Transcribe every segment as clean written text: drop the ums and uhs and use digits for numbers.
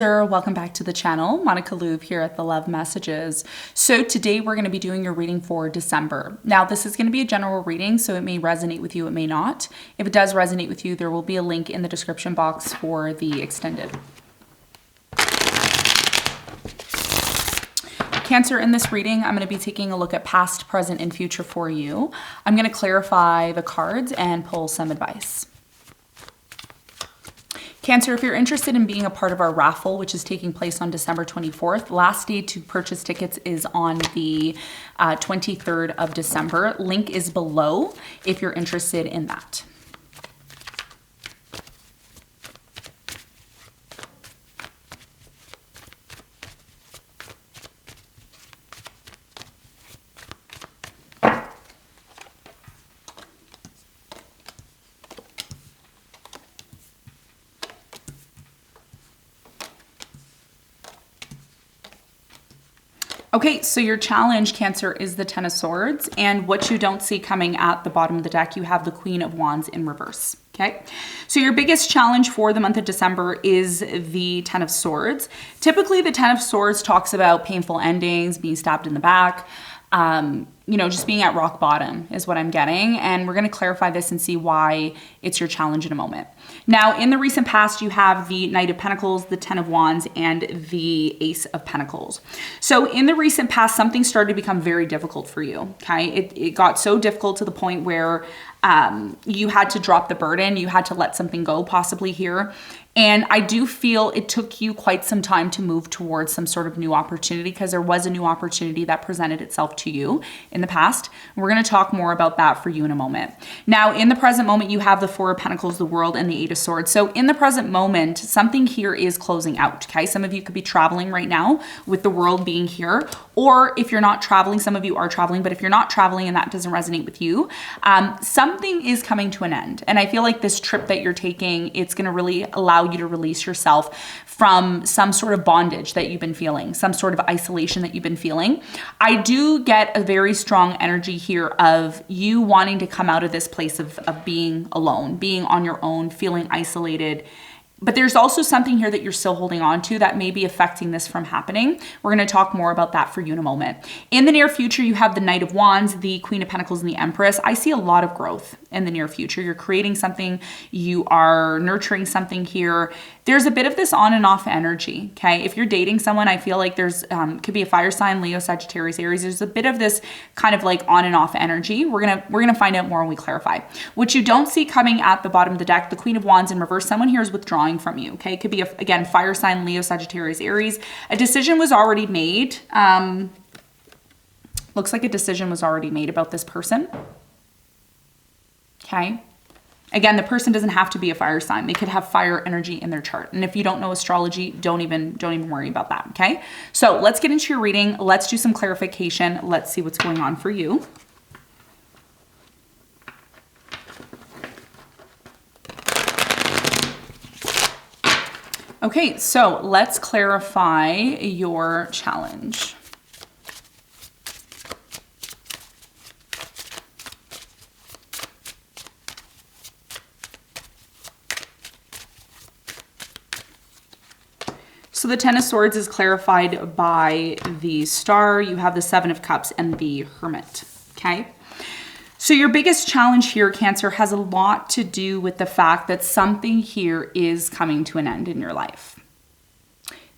Welcome back to the channel. Monica Louvre here at the Love Messages. So today we're going to be doing your reading for December. Now this is going to be a general reading, so it may resonate with you, it may not. If it does resonate with you, there will be a link in the description box for the extended. Cancer, in this reading, I'm going to be taking a look at past, present, and future for you. I'm going to clarify the cards and pull some advice. Cancer, if you're interested in being a part of our raffle, which is taking place on December 24th, last day to purchase tickets is on the 23rd of December. Link is below if you're interested in that. Okay, so your challenge, Cancer, is the Ten of Swords, and what you don't see coming at the bottom of the deck, you have the Queen of Wands in reverse. Okay, so your biggest challenge for the month of December is the Ten of Swords. Typically, the Ten of Swords talks about painful endings, being stabbed in the back, just being at rock bottom is what I'm getting. And we're going to clarify this and see why it's your challenge in a moment. Now, in the recent past, you have the Knight of Pentacles, the Ten of Wands, and the Ace of Pentacles. So in the recent past, something started to become very difficult for you. Okay, it got so difficult to the point where you had to drop the burden. You had to let something go possibly here. And I do feel it took you quite some time to move towards some sort of new opportunity, because there was a new opportunity that presented itself to you in the past. We're going to talk more about that for you in a moment. Now, in the present moment, you have the Four of Pentacles, the World, and the Eight of Swords. So in the present moment, something here is closing out. Okay, some of you could be traveling right now with the World being here. Or if you're not traveling, some of you are traveling, but if you're not traveling and that doesn't resonate with you, something is coming to an end. And I feel like this trip that you're taking, it's going to really allow you to release yourself from some sort of bondage that you've been feeling, some sort of isolation that you've been feeling. I do get a very strong energy here of you wanting to come out of this place of being alone, being on your own, feeling isolated. But there's also something here that you're still holding on to that may be affecting this from happening. We're going to talk more about that for you in a moment. In the near future, you have the Knight of Wands, the Queen of Pentacles, and the Empress. I see a lot of growth in the near future. You're creating something, you are nurturing something here. There's a bit of this on and off energy, okay? If you're dating someone, I feel like there's, could be a fire sign, Leo, Sagittarius, Aries. There's a bit of this kind of like on and off energy. We're gonna find out more when we clarify. What you don't see coming at the bottom of the deck, the Queen of Wands in reverse, someone here is withdrawing from you, okay? It could be, again, fire sign, Leo, Sagittarius, Aries. A decision was already made. Looks like a decision was already made about this person, okay? Again, the person doesn't have to be a fire sign. They could have fire energy in their chart. And if you don't know astrology, don't even worry about that, okay? So let's get into your reading. Let's do some clarification. Let's see what's going on for you. Okay, so let's clarify your challenge. So the Ten of Swords is clarified by the Star. You have the Seven of Cups and the Hermit, okay? So your biggest challenge here, Cancer, has a lot to do with the fact that something here is coming to an end in your life.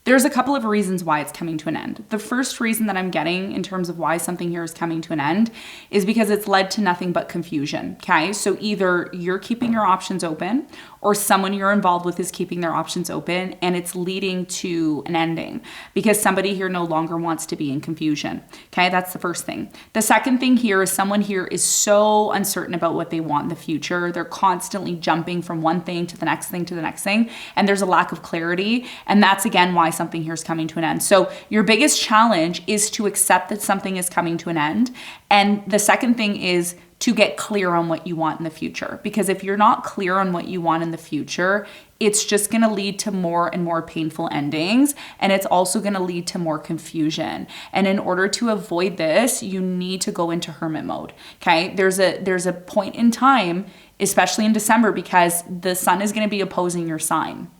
There's a couple of reasons why it's coming to an end. The first reason that I'm getting in terms of why something here is coming to an end is because it's led to nothing but confusion, okay? So either you're keeping your options open or someone you're involved with is keeping their options open, and it's leading to an ending because somebody here no longer wants to be in confusion, okay? That's the first thing. The second thing here is someone here is so uncertain about what they want in the future. They're constantly jumping from one thing to the next thing to the next thing, and there's a lack of clarity, and that's again why something here is coming to an end. So your biggest challenge is to accept that something is coming to an end, and the second thing is to get clear on what you want in the future. Because if you're not clear on what you want in the future, it's just going to lead to more and more painful endings. And it's also going to lead to more confusion. And in order to avoid this, you need to go into hermit mode. Okay. There's a point in time, especially in December, because the sun is going to be opposing your sign.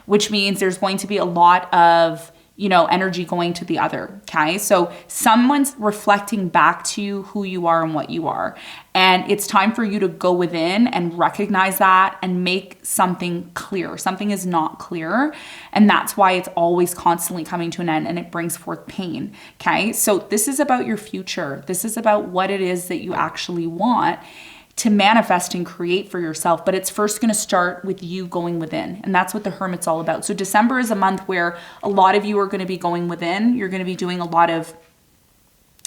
which means there's going to be a lot of, energy going to the other. Okay. So someone's reflecting back to you who you are and what you are. And it's time for you to go within and recognize that and make something clear. Something is not clear. And that's why it's always constantly coming to an end and it brings forth pain. Okay. So this is about your future. This is about what it is that you actually want to manifest and create for yourself. But it's first going to start with you going within. And that's what the Hermit's all about. So December is a month where a lot of you are going to be going within. You're going to be doing a lot of,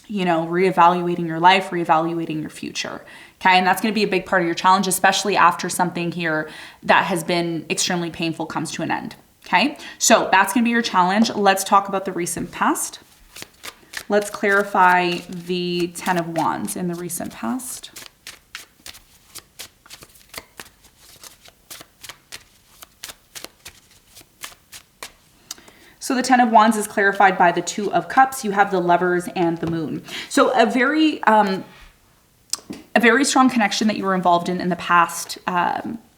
reevaluating your life, reevaluating your future. Okay. And that's going to be a big part of your challenge, especially after something here that has been extremely painful comes to an end. Okay. So that's going to be your challenge. Let's talk about the recent past. Let's clarify the 10 of Wands in the recent past. So the 10 of Wands is clarified by the 2 of Cups. You have the Lovers and the Moon. So a very strong connection that you were involved in the past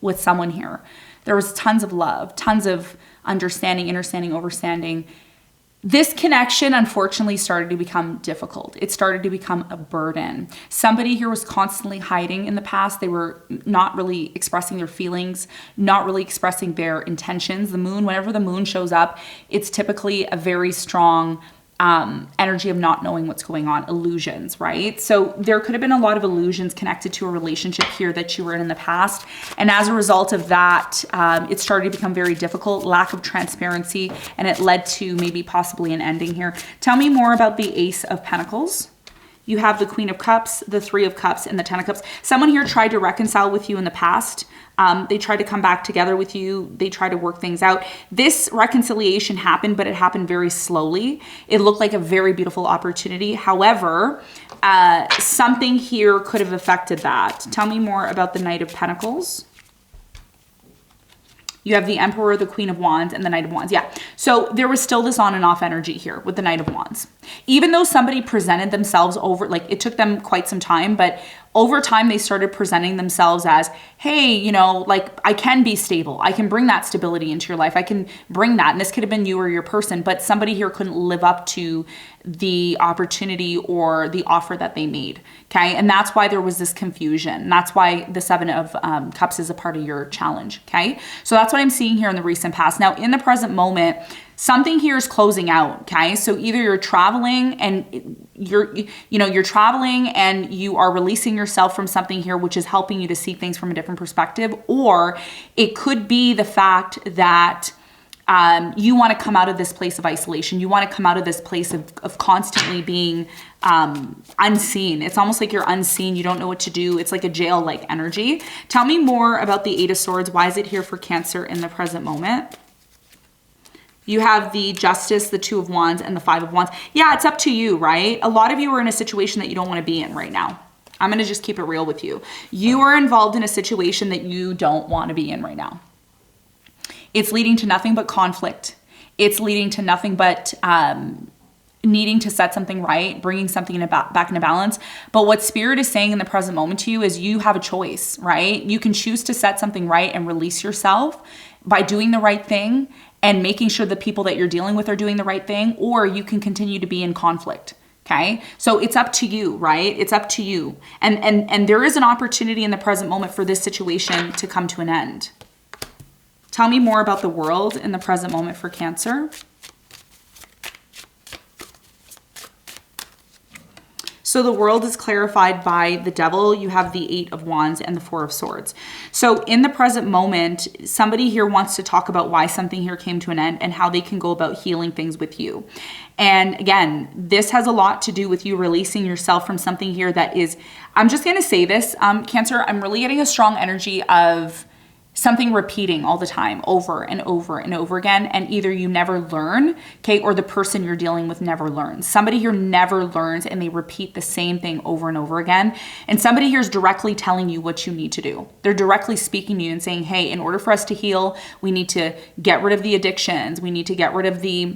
with someone here. There was tons of love, tons of understanding, understanding, overstanding. This connection, unfortunately, started to become difficult. It started to become a burden. Somebody here was constantly hiding in the past. They were not really expressing their feelings, not really expressing their intentions. The moon, whenever the moon shows up, it's typically a very strong energy of not knowing what's going on, illusions, right? So there could have been a lot of illusions connected to a relationship here that you were in the past. And as a result of that, it started to become very difficult, lack of transparency, and it led to maybe possibly an ending here. Tell me more about the Ace of Pentacles. You have the Queen of Cups, the 3 of Cups, and the 10 of Cups. Someone here tried to reconcile with you in the past. They tried to come back together with you. They tried to work things out. This reconciliation happened, but it happened very slowly. It looked like a very beautiful opportunity. However, something here could have affected that. Tell me more about the Knight of Pentacles. You have the Emperor, the Queen of Wands, and the Knight of Wands. Yeah. So there was still this on and off energy here with the Knight of Wands. Even though somebody presented themselves over, like it took them quite some time, but over time they started presenting themselves as, hey, like I can be stable. I can bring that stability into your life. I can bring that. And this could have been you or your person, but somebody here couldn't live up to the opportunity or the offer that they made. Okay. And that's why there was this confusion. That's why the 7 of Cups is a part of your challenge. Okay. So that's what I'm seeing here in the recent past. Now in the present moment, something here is closing out. Okay. So either you're traveling and you're traveling and you are releasing yourself from something here, which is helping you to see things from a different perspective, or it could be the fact that you want to come out of this place of isolation. You want to come out of this place of constantly being unseen. It's almost like you're unseen. You don't know what to do. It's like a jail-like energy. Tell me more about the 8 of Swords. Why is it here for Cancer in the present moment? You have the Justice, the 2 of Wands, and the 5 of Wands. Yeah, it's up to you, right? A lot of you are in a situation that you don't want to be in right now. I'm going to just keep it real with you. You are involved in a situation that you don't want to be in right now. It's leading to nothing but conflict. It's leading to nothing but needing to set something right, bringing something back into balance. But what Spirit is saying in the present moment to you is you have a choice, right? You can choose to set something right and release yourself by doing the right thing and making sure the people that you're dealing with are doing the right thing, or you can continue to be in conflict. Okay. So it's up to you, right? It's up to you. And there is an opportunity in the present moment for this situation to come to an end. Tell me more about the World in the present moment for Cancer. So the World is clarified by the Devil. You have the 8 of Wands and the 4 of Swords. So in the present moment, somebody here wants to talk about why something here came to an end and how they can go about healing things with you. And again, this has a lot to do with you releasing yourself from something here that is, I'm just going to say this, Cancer, I'm really getting a strong energy of something repeating all the time, over and over and over again. And either you never learn, okay, or the person you're dealing with never learns. Somebody here never learns and they repeat the same thing over and over again. And somebody here is directly telling you what you need to do. They're directly speaking to you and saying, hey, in order for us to heal, we need to get rid of the addictions. We need to get rid of the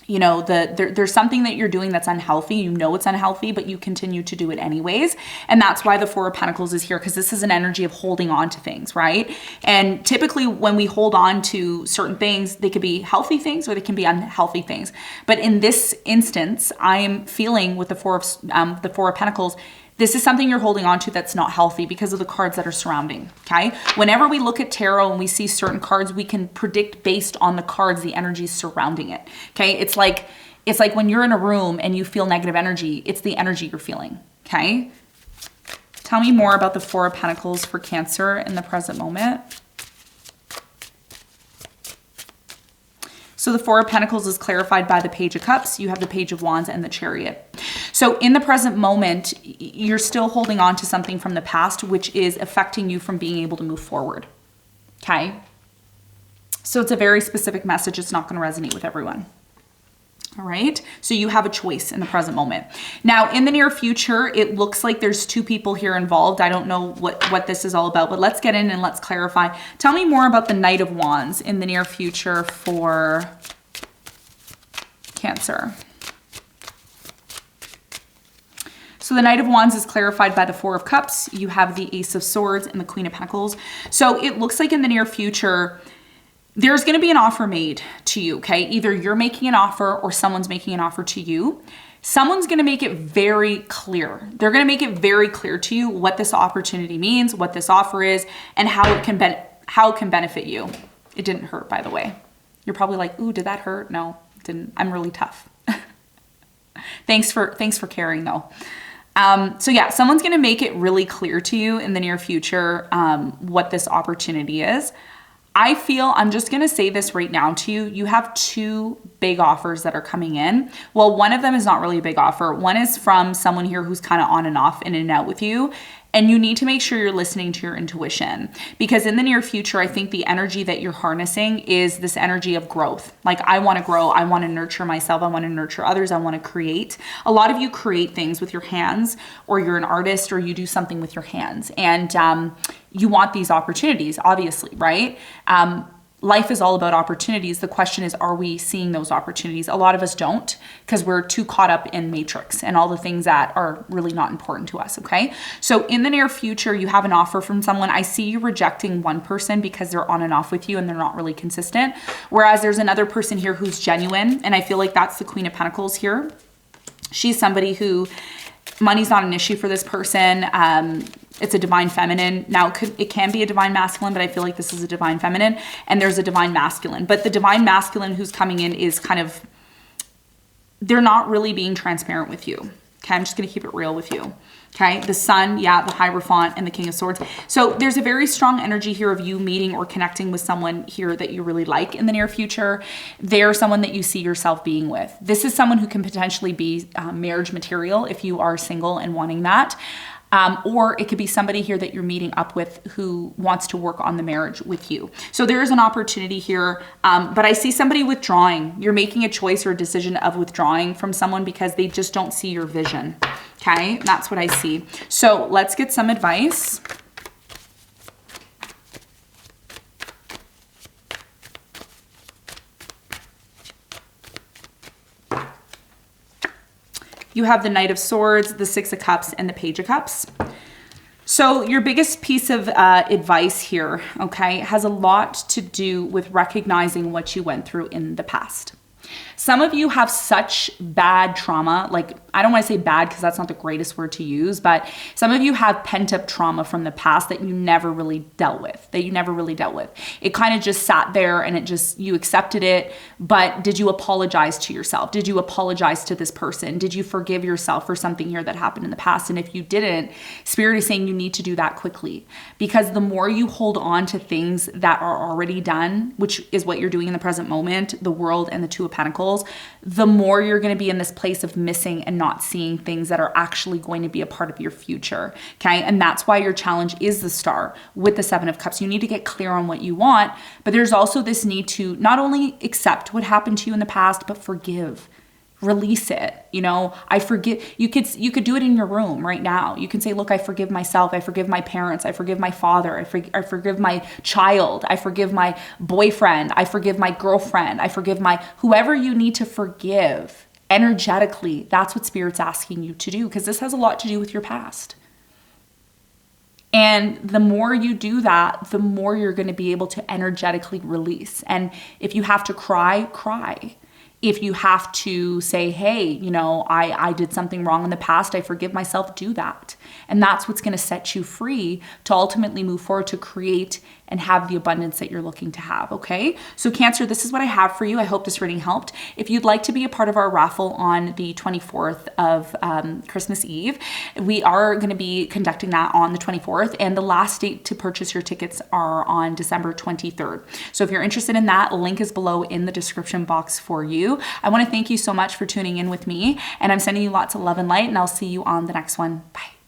you know, there's something that you're doing that's unhealthy. You know it's unhealthy, but you continue to do it anyways. And that's why the Four of Pentacles is here, because this is an energy of holding on to things, right? And typically when we hold on to certain things, they could be healthy things or they can be unhealthy things. But in this instance, I am feeling with the Four of Pentacles, this is something you're holding on to that's not healthy because of the cards that are surrounding, okay? Whenever we look at tarot and we see certain cards, we can predict based on the cards, the energies surrounding it, okay? It's like when you're in a room and you feel negative energy, it's the energy you're feeling, okay? Tell me more about the Four of Pentacles for Cancer in the present moment. So the Four of Pentacles is clarified by the Page of Cups. You have the Page of Wands and the Chariot. So in the present moment, you're still holding on to something from the past, which is affecting you from being able to move forward. Okay? So it's a very specific message. It's not going to resonate with everyone. All right? So you have a choice in the present moment. Now, in the near future, it looks like there's two people here involved. I don't know what this is all about, but let's get in and let's clarify. Tell me more about the Knight of Wands in the near future for Cancer. So the Knight of Wands is clarified by the Four of Cups. You have the Ace of Swords and the Queen of Pentacles. So it looks like in the near future, there's going to be an offer made to you, okay? Either you're making an offer or someone's making an offer to you. Someone's going to make it very clear. They're going to make it very clear to you what this opportunity means, what this offer is, and how it can benefit you. It didn't hurt, by the way. You're probably like, ooh, did that hurt? No, it didn't. I'm really tough. Thanks for caring, though. So yeah, someone's going to make it really clear to you in the near future what this opportunity is. I feel, I'm just going to say this right now to you, you have two big offers that are coming in. Well, one of them is not really a big offer. One is from someone here who's kind of on and off, in and out with you. And you need to make sure you're listening to your intuition, because in the near future, I think the energy that you're harnessing is this energy of growth. Like, I want to grow. I want to nurture myself. I want to nurture others. I want to create. A lot of you create things with your hands, or you're an artist, or you do something with your hands. And you want these opportunities, obviously, right? Life is all about opportunities. The question is, are we seeing those opportunities? A lot of us don't, because we're too caught up in Matrix and all the things that are really not important to us, okay? So in the near future, you have an offer from someone. I see you rejecting one person because they're on and off with you and they're not really consistent. Whereas there's another person here who's genuine. And I feel like that's the Queen of Pentacles here. She's somebody who, money's not an issue for this person. It's a divine feminine. Now, it can be a divine masculine, but I feel like this is a divine feminine, and there's a divine masculine. But the divine masculine who's coming in is kind of, they're not really being transparent with you. Okay, I'm just going to keep it real with you. Okay, the Sun, yeah, the Hierophant, and the King of Swords. So there's a very strong energy here of you meeting or connecting with someone here that you really like in the near future. They're someone that you see yourself being with. This is someone who can potentially be marriage material if you are single and wanting that. Or it could be somebody here that you're meeting up with who wants to work on the marriage with you. So there is an opportunity here, but I see somebody withdrawing. You're making a choice or a decision of withdrawing from someone because they just don't see your vision. Okay, that's what I see. So let's get some advice. You have the Knight of Swords, the Six of Cups, and the Page of Cups. So your biggest piece of advice here, okay, has a lot to do with recognizing what you went through in the past. Some of you have such bad trauma, like, I don't want to say bad because that's not the greatest word to use, but some of you have pent up trauma from the past that you never really dealt with, It kind of just sat there and you accepted it, but did you apologize to yourself? Did you apologize to this person? Did you forgive yourself for something here that happened in the past? And if you didn't, Spirit is saying you need to do that quickly, because the more you hold on to things that are already done, which is what you're doing in the present moment, the World and the Two of Pentacles, the more you're going to be in this place of missing and not seeing things that are actually going to be a part of your future. Okay. And that's why your challenge is the Star with the Seven of Cups. You need to get clear on what you want, but there's also this need to not only accept what happened to you in the past, but forgive. Release it. You know, I forgive. You could do it in your room right now. You can say, look, I forgive myself. I forgive my parents. I forgive my father. I forgive my child. I forgive my boyfriend. I forgive my girlfriend. I forgive my whoever you need to forgive energetically. That's what Spirit's asking you to do, because this has a lot to do with your past. And the more you do that, the more you're going to be able to energetically release. And if you have to cry, cry. If you have to say, hey, you know, I did something wrong in the past, I forgive myself, do that. And that's what's going to set you free to ultimately move forward to create and have the abundance that you're looking to have, okay? So Cancer, this is what I have for you. I hope this reading helped. If you'd like to be a part of our raffle on the 24th of Christmas Eve, we are going to be conducting that on the 24th, and the last date to purchase your tickets are on December 23rd. So if you're interested in that, link is below in the description box for you. I want to thank you so much for tuning in with me, and I'm sending you lots of love and light, and I'll see you on the next one. Bye.